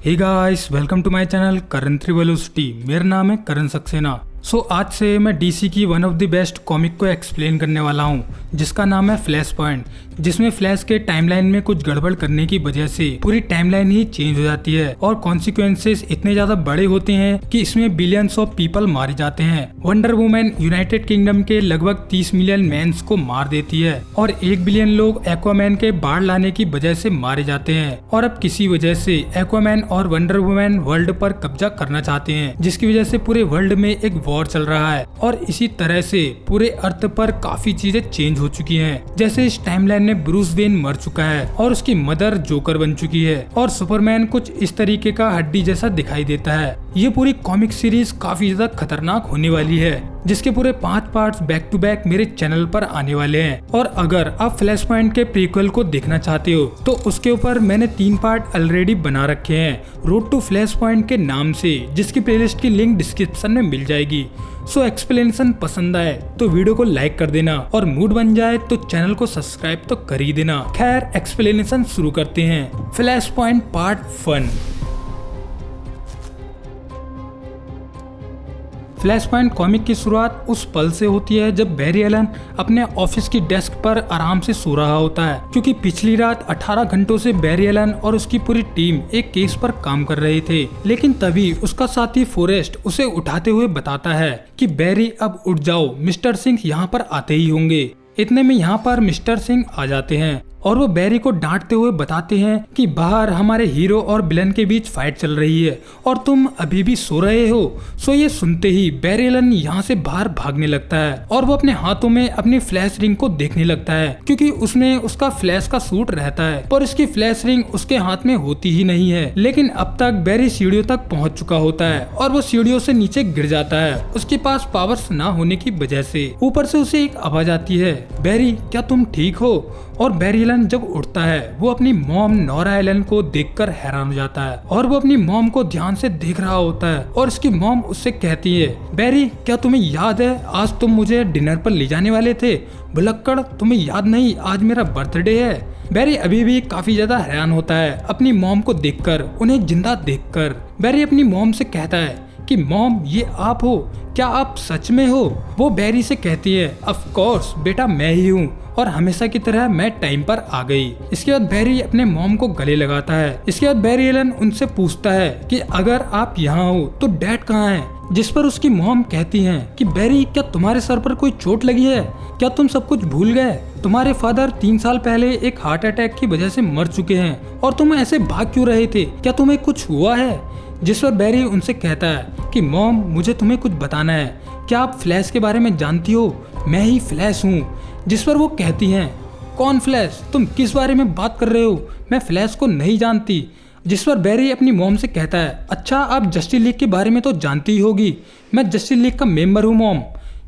Hey guys, welcome to my channel Karan three. मेरा नाम है करण सक्सेना। आज से मैं डीसी की one of the best comic को एक्सप्लेन करने वाला हूँ, जिसका नाम है फ्लैश पॉइंट। जिसमें फ्लैश के टाइमलाइन में कुछ गड़बड़ करने की वजह से पूरी टाइमलाइन ही चेंज हो जाती है और कॉन्सिक्वेंसेस इतने ज्यादा बड़े होते हैं कि इसमें बिलियंस ऑफ पीपल मारे जाते हैं। वंडर वुमन यूनाइटेड किंगडम के लगभग 30 मिलियन मैंस को मार देती है और 1 बिलियन लोग एक्वामैन के बाढ़ लाने की वजह से मारे जाते हैं। और अब किसी वजह से एक्वामैन और वंडर वुमन वर्ल्ड पर कब्जा करना चाहते हैं, जिसकी वजह से पूरे वर्ल्ड में एक वॉर चल रहा है। और इसी तरह से पूरे अर्थ पर काफी चीजें चेंज हो चुकी हैं। जैसे इस टाइमलाइन में ब्रूस वेन मर चुका है और उसकी मदर जोकर बन चुकी है और सुपरमैन कुछ इस तरीके का हड्डी जैसा दिखाई देता है। ये पूरी कॉमिक सीरीज काफी ज्यादा खतरनाक होने वाली है, जिसके पूरे 5 पार्ट्स बैक टू बैक मेरे चैनल पर आने वाले हैं। और अगर आप फ्लैश पॉइंट के प्रीक्वल को देखना चाहते हो तो उसके ऊपर मैंने 3 पार्ट ऑलरेडी बना रखे हैं रोड टू फ्लैश पॉइंट के नाम से, जिसकी प्लेलिस्ट की लिंक डिस्क्रिप्शन में मिल जाएगी। एक्सप्लेनेशन पसंद आए तो वीडियो को लाइक कर देना और मूड बन जाए तो चैनल को सब्सक्राइब तो कर ही देना। खैर, एक्सप्लेनेशन शुरू करते हैं। Flash point part 1। Flash point comic की शुरुआत उस पल से होती है जब बैरी एलन अपने ऑफिस की डेस्क पर आराम से सो रहा होता है, क्योंकि पिछली रात 18 घंटों से बैरी एलन और उसकी पूरी टीम एक केस पर काम कर रहे थे। लेकिन तभी उसका साथी फॉरेस्ट उसे उठाते हुए बताता है कि बैरी, अब उठ जाओ, मिस्टर सिंह यहाँ पर आते ही होंगे। इतने में यहाँ पर मिस्टर सिंह आ जाते हैं और वो बैरी को डांटते हुए बताते हैं कि बाहर हमारे हीरो और विलन के बीच फाइट चल रही है और तुम अभी भी सो रहे हो। ये सुनते ही बैरी एलन यहाँ से बाहर भागने लगता है और वो अपने हाथों में अपनी फ्लैश रिंग को देखने लगता है, क्योंकि उसने उसका फ्लैश का सूट रहता है पर उसकी फ्लैश रिंग उसके हाथ में होती ही नहीं है। लेकिन अब तक बैरी सीढ़ियों तक पहुँच चुका होता है और वो सीढ़ियों से नीचे गिर जाता है उसके पास पावर्स ना होने की वजह से। ऊपर से उसे एक आवाज आती है, बैरी क्या तुम ठीक हो? और बैरी एलन जब उठता है वो अपनी मॉम नोरा एलन को देखकर हैरान हो जाता है और वो अपनी मॉम को ध्यान से देख रहा होता है और उसकी मॉम उससे कहती है, बैरी क्या तुम्हें याद है आज तुम मुझे डिनर पर ले जाने वाले थे? भुलक्कड़, तुम्हें याद नहीं आज मेरा बर्थडे है। बैरी अभी भी काफी ज्यादा हैरान होता है अपनी मॉम को देखकर, उन्हें जिंदा देखकर। बैरी अपनी मॉम से कहता है कि मॉम, ये आप हो? क्या आप सच में हो? वो बैरी से कहती है, ऑफ कोर्स बेटा, मैं ही हूँ और हमेशा की तरह मैं टाइम पर आ गई। इसके बाद बैरी अपने मॉम को गले लगाता है। इसके बाद बैरी एलन उनसे पूछता है कि अगर आप यहाँ हो तो डैड कहाँ है? जिस पर उसकी मॉम कहती हैं कि बैरी, क्या तुम्हारे सर पर कोई चोट लगी है? क्या तुम सब कुछ भूल गए? तुम्हारे फादर 3 साल पहले एक हार्ट अटैक की वजह से मर चुके हैं और तुम ऐसे भाग क्यों रहे थे? क्या तुम्हें कुछ हुआ है? जिस पर बैरी उनसे कहता है कि मॉम, मुझे तुम्हें कुछ बताना है। क्या आप फ्लैश के बारे में जानती हो? मैं ही फ्लैश हूँ। जिस पर वो कहती हैं, कौन फ्लैश? तुम किस बारे में बात कर रहे हो? मैं फ्लैश को नहीं जानती। जिस पर बैरी अपनी मॉम से कहता है, अच्छा आप जस्टिस लीग के बारे में तो जानती ही होगी, मैं जस्टिस लीग का मेंबर हूँ मॉम।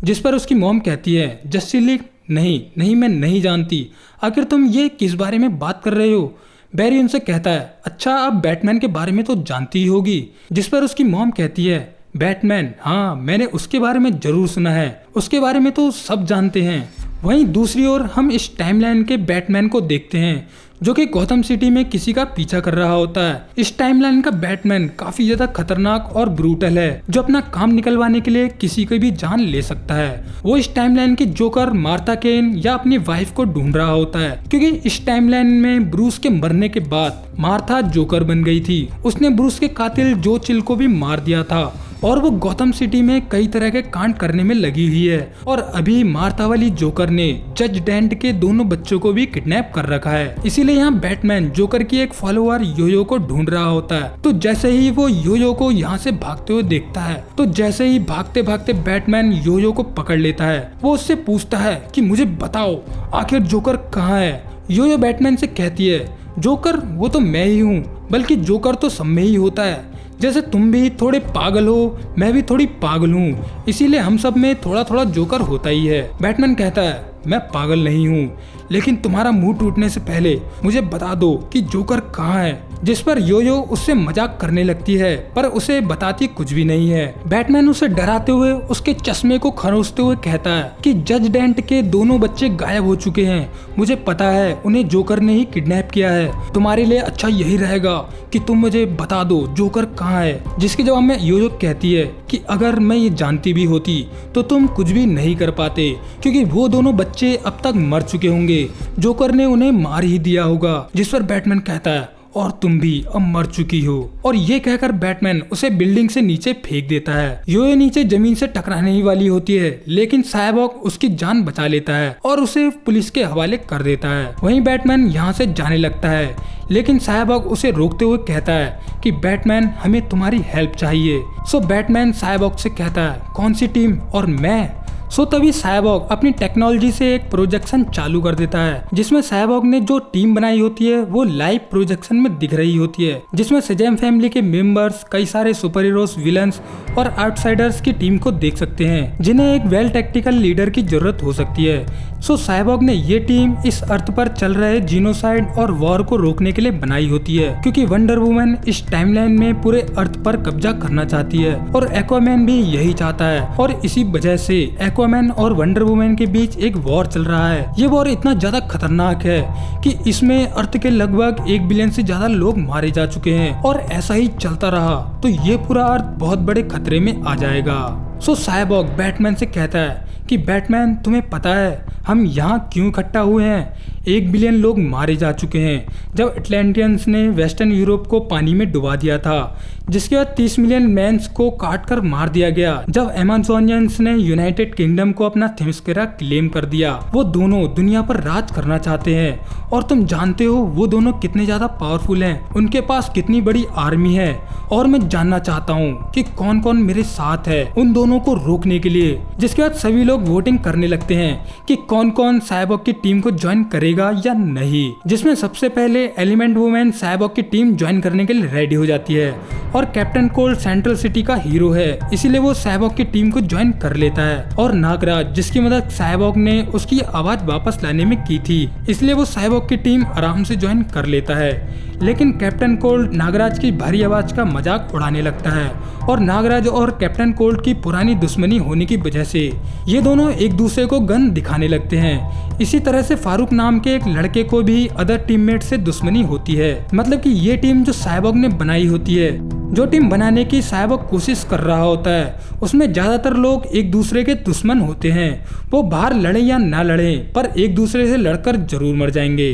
जिस पर उसकी मॉम कहती है, जस्टिस लीग? नहीं, मैं नहीं जानती। आखिर तुम ये किस बारे में बात कर रहे हो? बैरी उनसे कहता है, अच्छा आप बैटमैन के बारे में तो जानती ही होगी। जिस पर उसकी मॉम कहती है, बैटमैन? हाँ, मैंने उसके बारे में जरूर सुना है, उसके बारे में तो सब जानते हैं। वहीं दूसरी ओर हम इस टाइमलाइन के बैटमैन को देखते हैं जो कि गौथम सिटी में किसी का पीछा कर रहा होता है। इस टाइमलाइन का बैटमैन काफी ज्यादा खतरनाक और ब्रूटल है, जो अपना काम निकलवाने के लिए किसी की भी जान ले सकता है। वो इस टाइमलाइन की जोकर मार्था केन या अपनी वाइफ को ढूंढ रहा होता है, क्योंकि इस टाइमलाइन में ब्रूस के मरने के बाद मार्था जोकर बन गई थी। उसने ब्रूस के कातिल जो चिल को भी मार दिया था और वो गौथम सिटी में कई तरह के कांड करने में लगी हुई है। और अभी मार्था वाली जोकर ने जज डेंट के दोनों बच्चों को भी किडनैप कर रखा है। इसीलिए यहाँ बैटमैन जोकर की एक फॉलोअर योयो को ढूंढ रहा होता है। तो जैसे ही वो योयो को यहाँ से भागते हुए देखता है, तो जैसे ही भागते भागते बैटमैन योयो को पकड़ लेता है। वो उससे पूछता है कि मुझे बताओ आखिर जोकर कहाँ है? योयो बैटमैन से कहती है, जोकर वो तो मैं ही हूँ, बल्कि जोकर तो सब में ही होता है। जैसे तुम भी थोड़े पागल हो, मैं भी थोड़ी पागल हूँ, इसीलिए हम सब में थोड़ा थोड़ा जोकर होता ही है। बैटमैन कहता है, मैं पागल नहीं हूँ, लेकिन तुम्हारा मुंह टूटने से पहले मुझे बता दो कि जोकर कहाँ है। जिस पर योयो उससे मजाक करने लगती है पर उसे बताती कुछ भी नहीं है। बैटमैन उसे डराते हुए उसके चश्मे को खरोचते हुए कहता है कि जज डेंट के दोनों बच्चे गायब हो चुके हैं, मुझे पता है उन्हें जोकर ने ही किडनैप किया है, तुम्हारे लिए अच्छा यही रहेगा कि तुम मुझे बता दो जोकर कहाँ है। जिसके जवाब में योयो कहती है कि अगर मैं ये जानती भी होती तो तुम कुछ भी नहीं कर पाते, क्योंकि वो दोनों बच्चे अब तक मर चुके होंगे, जोकर ने उन्हें मार ही दिया होगा। जिस पर बैटमैन कहता है और तुम भी अब मर चुकी हो, और ये कहकर बैटमैन उसे बिल्डिंग से नीचे फेंक देता है। योयो नीचे जमीन से टकराने ही वाली होती है, लेकिन साइबॉग उसकी जान बचा लेता है और उसे पुलिस के हवाले कर देता है। वहीं बैटमैन यहाँ से जाने लगता है, लेकिन साइबॉग उसे रोकते हुए कहता है कि बैटमैन हमें तुम्हारी हेल्प चाहिए। सो बैटमैन साइबॉग से कहता है कौन सी टीम और मैं। तभी साइबॉग अपनी टेक्नोलॉजी से एक प्रोजेक्शन चालू कर देता है, जिसमें साइबॉग ने जो टीम बनाई होती है वो लाइव प्रोजेक्शन में दिख रही होती है, जिसमें शज़ैम फैमिली के मेंबर्स, कई सारे सुपर हीरोज, विलन्स और आउटसाइडर्स की टीम को देख सकते हैं, जिन्हें एक वेल टेक्टिकल लीडर की जरूरत हो सकती है। साइबॉग ने ये टीम इस अर्थ पर चल रहे जीनोसाइड और वॉर को रोकने के लिए बनाई होती है, क्योंकि वंडर वुमन इस टाइमलाइन में पूरे अर्थ पर कब्जा करना चाहती है और एक्वामैन भी यही चाहता है, और इसी वजह से एक्वामैन और वंडर वुमन के बीच एक वॉर चल रहा है। ये वॉर इतना ज्यादा खतरनाक है कि इसमें अर्थ के लगभग 1 बिलियन से ज्यादा लोग मारे जा चुके हैं, और ऐसा ही चलता रहा तो ये पूरा अर्थ बहुत बड़े खतरे में आ जाएगा। साइबॉग बैटमैन से कहता है कि बैटमैन तुम्हें पता है हम यहाँ क्यों इकट्ठा हुए हैं? 1 बिलियन लोग मारे जा चुके हैं जब अटलांटियंस ने वेस्टर्न यूरोप को पानी में डुबा दिया था, जिसके बाद 30 मिलियन मैंस को काट कर मार दिया गया जब अमेज़ोनियंस ने यूनाइटेड किंगडम को अपना थेम्सकेरा क्लेम कर दिया। वो दोनों दुनिया पर राज करना चाहते हैं, और तुम जानते हो वो दोनों कितने ज्यादा पावरफुल हैं, उनके पास कितनी बड़ी आर्मी है, और मैं जानना चाहता हूँ कि कौन कौन मेरे साथ है उन दोनों को रोकने के लिए। जिसके बाद सभी लोग वोटिंग करने लगते हैं कि कौन कौन साइबॉग की टीम को ज्वाइन करेगा या नहीं, जिसमें सबसे पहले एलिमेंट वुमेन साइबॉग की टीम ज्वाइन करने के लिए रेडी हो जाती है, और कैप्टन कोल्ड सेंट्रल सिटी का हीरो है, इसीलिए वो साइबॉग की टीम को ज्वाइन कर लेता है। और नागराज, जिसकी मदद साइबॉग ने उसकी आवाज वापस लाने में की थी, इसलिए वो साइबॉग की टीम आराम से ज्वाइन कर लेता है। लेकिन कैप्टन कोल्ड नागराज की भारी आवाज का मजाक उड़ाने लगता है, और नागराज और कैप्टन कोल्ड की पुरानी दुश्मनी होने की वजह से ये दोनों एक दूसरे को गन दिखाने लगते हैं। इसी तरह से फारूक नाम के एक लड़के को भी अदर टीममेट से दुश्मनी होती है। मतलब कि ये टीम जो साइबॉग ने बनाई होती है, जो टीम बनाने की साइबॉग कोशिश कर रहा होता है, उसमें ज्यादातर लोग एक दूसरे के दुश्मन होते हैं। वो बाहर लड़े या ना लड़े, पर एक दूसरे से लड़कर जरूर मर जाएंगे।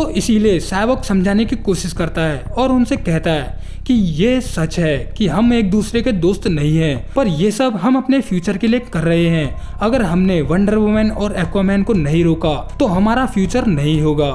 इसीलिए साइबॉग समझाने की कोशिश करता है और उनसे कहता है कि ये सच है कि हम एक दूसरे के दोस्त नहीं हैं, पर ये सब हम अपने फ्यूचर के लिए कर रहे हैं। अगर हमने वंडर वुमन और एक्वामैन को नहीं रोका तो हमारा फ्यूचर नहीं होगा।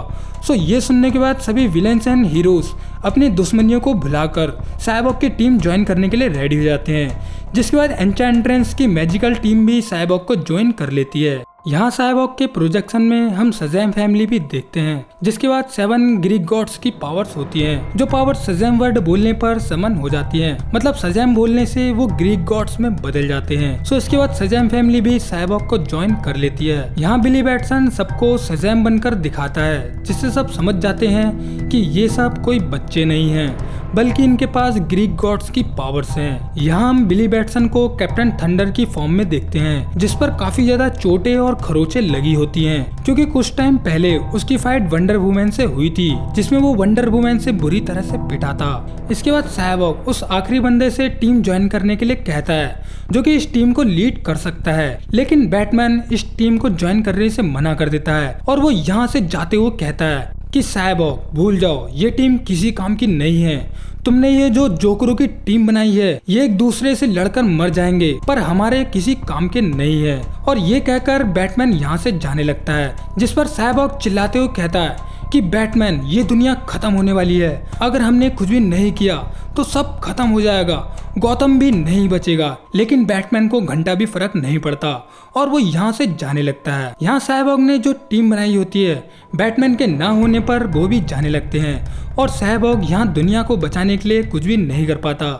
ये सुनने के बाद सभी विलेंस एंड हीरोज अपनी दुश्मनियों को भुलाकर साइबॉग की टीम ज्वाइन करने के लिए रेडी हो जाते हैं, जिसके बाद एन्चेंट्रेंस की मैजिकल टीम भी साइबॉग को ज्वाइन कर लेती है। यहाँ साइबॉग के प्रोजेक्शन में हम शज़ैम फैमिली भी देखते हैं, जिसके बाद 7 ग्रीक गॉड्स की पावर्स होती हैं, जो पावर शज़ैम वर्ड बोलने पर समन हो जाती हैं। मतलब शज़ैम बोलने से वो ग्रीक गॉड्स में बदल जाते हैं। इसके बाद शज़ैम फैमिली भी साइबॉग को ज्वाइन कर लेती है। यहाँ बिली बैटसन सबको शज़ैम बनकर दिखाता है, जिससे सब समझ जाते हैं कि ये सब कोई बच्चे नहीं हैं, बल्कि इनके पास ग्रीक गॉड्स की पावर्स हैं। यहाँ हम बिली बैटसन को कैप्टन थंडर की फॉर्म में देखते हैं, जिस पर काफी ज्यादा चोटें और खरोचें लगी होती हैं, क्योंकि कुछ टाइम पहले उसकी फाइट वंडर वुमन से हुई थी, जिसमें वो वंडर वुमन से बुरी तरह से पिटा था। इसके बाद साइबॉग उस आखिरी बंदे से टीम ज्वाइन करने के लिए कहता है, जो कि इस टीम को लीड कर सकता है, लेकिन बैटमैन इस टीम को ज्वाइन करने से मना कर देता है, और वो यहाँ से जाते हुए कहता है कि साइबॉग भूल जाओ, ये टीम किसी काम की नहीं है। तुमने ये जो जोकरों की टीम बनाई है, ये एक दूसरे से लड़कर मर जाएंगे, पर हमारे किसी काम के नहीं है। और ये कहकर बैटमैन यहाँ से जाने लगता है, जिस पर साइबॉग चिल्लाते हुए कहता है कि बैटमैन, ये दुनिया खत्म होने वाली है, अगर हमने कुछ भी नहीं किया तो सब खत्म हो जाएगा, गौतम भी नहीं बचेगा। लेकिन बैटमैन को घंटा भी फर्क नहीं पड़ता और वो यहाँ से जाने लगता है। यहाँ साइबॉग ने जो टीम बनाई होती है, बैटमैन के ना होने पर वो भी जाने लगते हैं, और साइबॉग यहाँ दुनिया को बचाने के लिए कुछ भी नहीं कर पाता।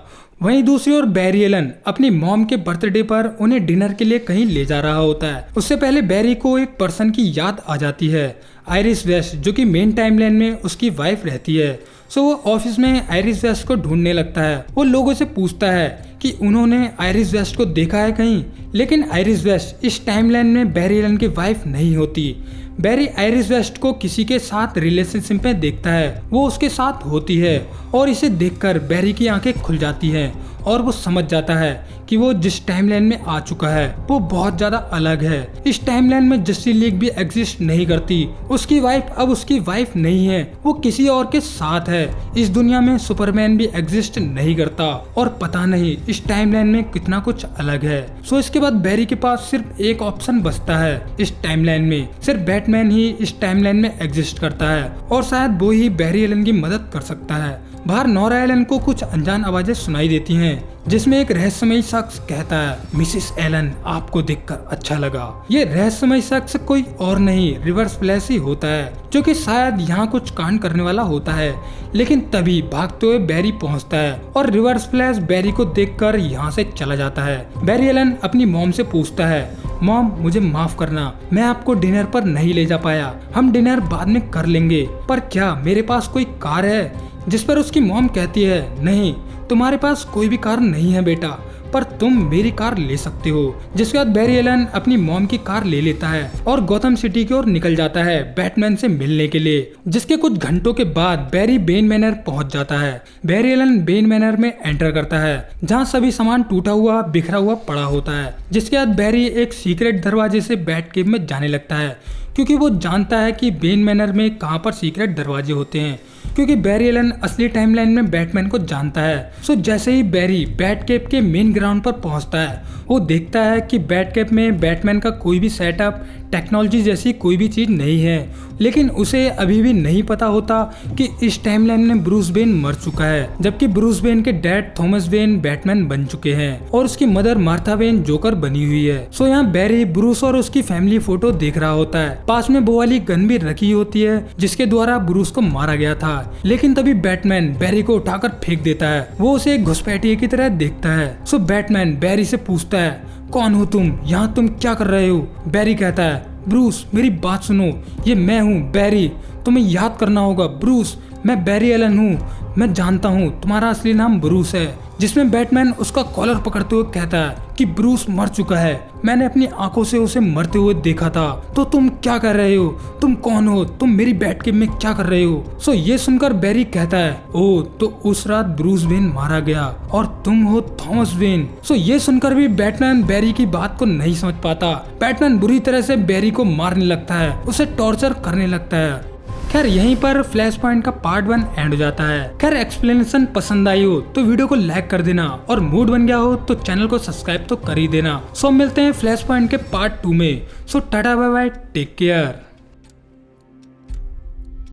वहीं दूसरी ओर बैरी एलन अपनी मॉम के बर्थडे पर उन्हें डिनर के लिए कहीं ले जा रहा होता है। उससे पहले बैरी को एक पर्सन की याद आ जाती है, आयरिस वेस्ट, जो कि मेन टाइमलाइन में उसकी वाइफ रहती है। सो वो ऑफिस में आयरिस वेस्ट को ढूंढने लगता है। वो लोगों से पूछता है कि उन्होंने आयरिस वेस्ट को देखा है कहीं, लेकिन आयरिस वेस्ट इस टाइमलाइन में बैरी एलन की वाइफ नहीं होती। बैरी आयरिस वेस्ट को किसी के साथ रिलेशनशिप में देखता है, वो उसके साथ होती है और इसे देखकर बैरी की आंखें खुल जाती हैं और वो समझ जाता है कि वो जिस टाइमलाइन में आ चुका है वो बहुत ज्यादा अलग है। इस टाइमलाइन में जस्टिस लीग भी एग्जिस्ट नहीं करती। उसकी वाइफ अब उसकी वाइफ नहीं है, वो किसी और के साथ है। इस दुनिया में सुपरमैन भी एग्जिस्ट नहीं करता और पता नहीं इस टाइमलाइन में कितना कुछ अलग है। सो इसके बाद बैरी के पास सिर्फ एक ऑप्शन बचता है। इस टाइमलाइन में सिर्फ बैटमैन ही इस टाइमलाइन में एग्जिस्ट करता है और शायद वो ही बैरी एलन की मदद कर सकता है। बाहर नोरा एलन को कुछ अनजान आवाजें सुनाई देती हैं, जिसमें एक रहस्यमयी शख्स कहता है, मिसेस एलन आपको देखकर अच्छा लगा। ये रहस्यमयी शख्स कोई और नहीं, रिवर्स फ्लैश ही होता है, जो कि शायद यहाँ कुछ कांड करने वाला होता है। लेकिन तभी भागते हुए बैरी पहुँचता है और रिवर्स फ्लैश बैरी को देखकर यहाँ से चला जाता है। बैरी एलन अपनी मॉम से पूछता है, मॉम मुझे माफ करना, मैं आपको डिनर पर नहीं ले जा पाया, हम डिनर बाद में कर लेंगे, पर क्या मेरे पास कोई कार है? जिस पर उसकी मॉम कहती है, नहीं तुम्हारे पास कोई भी कार नहीं है बेटा, पर तुम मेरी कार ले सकते हो। जिसके बाद बैरी एलन अपनी मॉम की कार ले लेता है और गौथम सिटी की ओर निकल जाता है बैटमैन से मिलने के लिए। जिसके कुछ घंटों के बाद बैरी बेन मैनर पहुंच जाता है। बैरी एलन बेन मैनर में एंटर करता है, जहां सभी सामान टूटा हुआ बिखरा हुआ पड़ा होता है। जिसके बाद बैरी एक सीक्रेट दरवाजे से बैट केव में जाने लगता है, क्योंकि वो जानता है कि बेन मैनर में कहां पर सीक्रेट दरवाजे होते हैं, क्योंकि बैरी एलन असली टाइमलाइन में बैटमैन को जानता है। सो जैसे ही बैरी बैट केव के मेन ग्राउंड पर पहुंचता है, वो देखता है कि बैट केव में बैटमैन का कोई भी सेटअप, टेक्नोलॉजी जैसी कोई भी चीज नहीं है। लेकिन उसे अभी भी नहीं पता होता कि इस टाइमलाइन में ब्रूस वेन मर चुका है, जबकि ब्रूस वेन के डैड थॉमस वेन बैटमैन बन चुके हैं और उसकी मदर मार्था वेन जोकर बनी हुई है। सो यहाँ बैरी ब्रूस और उसकी फैमिली फोटो देख रहा होता है। पास में वो वाली गन भी रखी होती है जिसके द्वारा ब्रूस को मारा गया था। लेकिन तभी बैटमैन बैरी को उठाकर फेंक देता है। वो उसे एक घुसपैठिए की तरह देखता है। सो बैटमैन बैरी से पूछता है, कौन हो तुम, यहाँ तुम क्या कर रहे हो? बैरी कहता है, ब्रूस मेरी बात सुनो, ये मैं हूँ बैरी, तुम्हें याद करना होगा ब्रूस, मैं बैरी एलन हूँ, मैं जानता हूँ तुम्हारा असली नाम ब्रूस है। जिसमें बैटमैन उसका कॉलर पकड़ते हुए कहता है कि ब्रूस मर चुका है, मैंने अपनी आंखों से उसे मरते हुए देखा था, तो तुम क्या कर रहे हो? तुम कौन हो? तुम मेरी बैट केव में क्या कर रहे हो? सो ये सुनकर बैरी कहता है, ओ तो उस रात ब्रूस वेन मारा गया और तुम हो थॉमस वेन। सो ये सुनकर भी बैटमैन बैरी की बात को नहीं समझ पाता। बैटमैन बुरी तरह से बैरी को मारने लगता है, उसे टॉर्चर करने लगता है। खैर यहीं पर फ्लैश पॉइंट का पार्ट 1 एंड हो जाता है। खैर एक्सप्लेनेशन पसंद आई हो तो वीडियो को लाइक कर देना और मूड बन गया हो तो चैनल को सब्सक्राइब तो कर ही देना। सो मिलते हैं फ्लैश पॉइंट के पार्ट 2 में। So tata bye bye, take care.